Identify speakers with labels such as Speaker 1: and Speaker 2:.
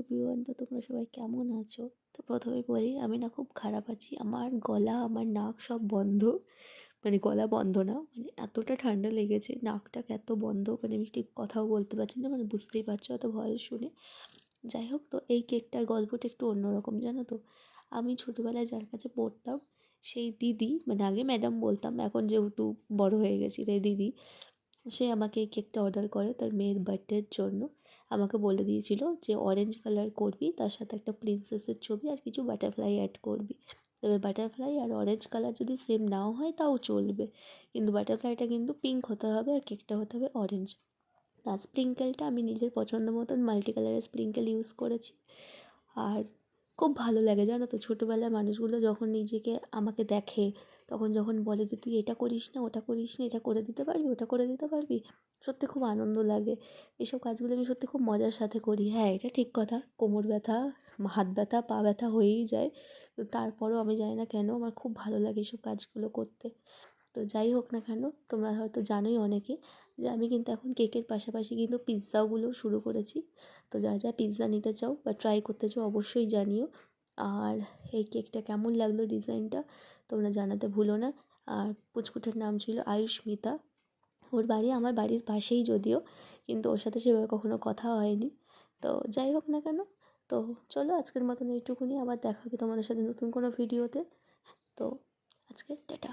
Speaker 1: Everyone, তো তোমরা সবাই কেমন আছো? তো প্রথমে বলি আমি না খুব খারাপ আছি। আমার গলা আমার নাক সব বন্ধ, মানে গলা বন্ধ না, মানে এতটা ঠান্ডা লেগেছে, নাকটাক এত বন্ধ, মানে আমি ঠিক কথাও বলতে পারছি না, মানে বুঝতেই পারছো এত ভয়েস শুনে। যাই হোক, তো এই কেকটার গল্পটা একটু অন্যরকম, জানো তো। আমি ছোটোবেলায় যার কাছে পড়তাম সেই দিদি, মানে আগে ম্যাডাম বলতাম, এখন যেহেতু বড় হয়ে গেছি তাই দিদি, সে আমাকে এই কেকটা অর্ডার করে তার মেয়ের বার্থডের জন্য। আমাকে বলে দিয়েছিল যে অরেঞ্জ কালার করবি, তার সাথে একটা প্রিন্সেসের ছবি আর কিছু বাটারফ্লাই অ্যাড করবি। তবে বাটারফ্লাই আর অরেঞ্জ কালার যদি সেম নাও হয় তাও চলবে, কিন্তু বাটারফ্লাইটা কিন্তু পিঙ্ক হতে হবে আর কেকটা হতে হবে অরেঞ্জ। আর স্প্রিঙ্কেলটা আমি নিজের পছন্দ মতন মাল্টি কালারের স্প্রিঙ্কেল ইউজ করেছি। আর খুব ভালো লাগে, জানো তো, ছোটোবেলায় মানুষগুলো যখন নিজেকে আমাকে দেখে তখন যখন বলে যে তুই এটা করিস না, ওটা করিস না, এটা করে দিতে পারবি, ওটা করে দিতে পারবি, সত্যি খুব আনন্দ লাগে। এইসব কাজগুলো আমি সত্যি খুব মজার সাথে করি। হ্যাঁ, এটা ঠিক কথা, কোমর ব্যথা, হাত ব্যথা, পা ব্যথা হয়েই যায়, তো তারপরেও আমি জানি না কেন আমার খুব ভালো লাগে এইসব কাজগুলো করতে। তো যাই হোক না কেন, তোমরা হয়তো জানোই অনেকে যে আমি কিন্তু এখন কেকের পাশাপাশি কিন্তু পিৎজাগুলোও শুরু করেছি। তো যা পিৎজা নিতে চাও বা ট্রাই করতে চাও অবশ্যই জানিও। আর এই কেকটা কেমন লাগলো ডিজাইনটা তোমরা জানাতে ভুলো না। আর পুচকুটার নাম ছিল আয়ুষ্মিতা। ওর বাড়ি আমার বাড়ির পাশেই যদিও, কিন্তু ওর সাথে সেভাবে কখনো কথা হয়নি। তো যাই হোক না কেন, তো চলো আজকের মতন এইটুকুনি, আবার দেখা হবে তোমাদের সাথে নতুন কোনো ভিডিওতে। তো আজকে টাটা।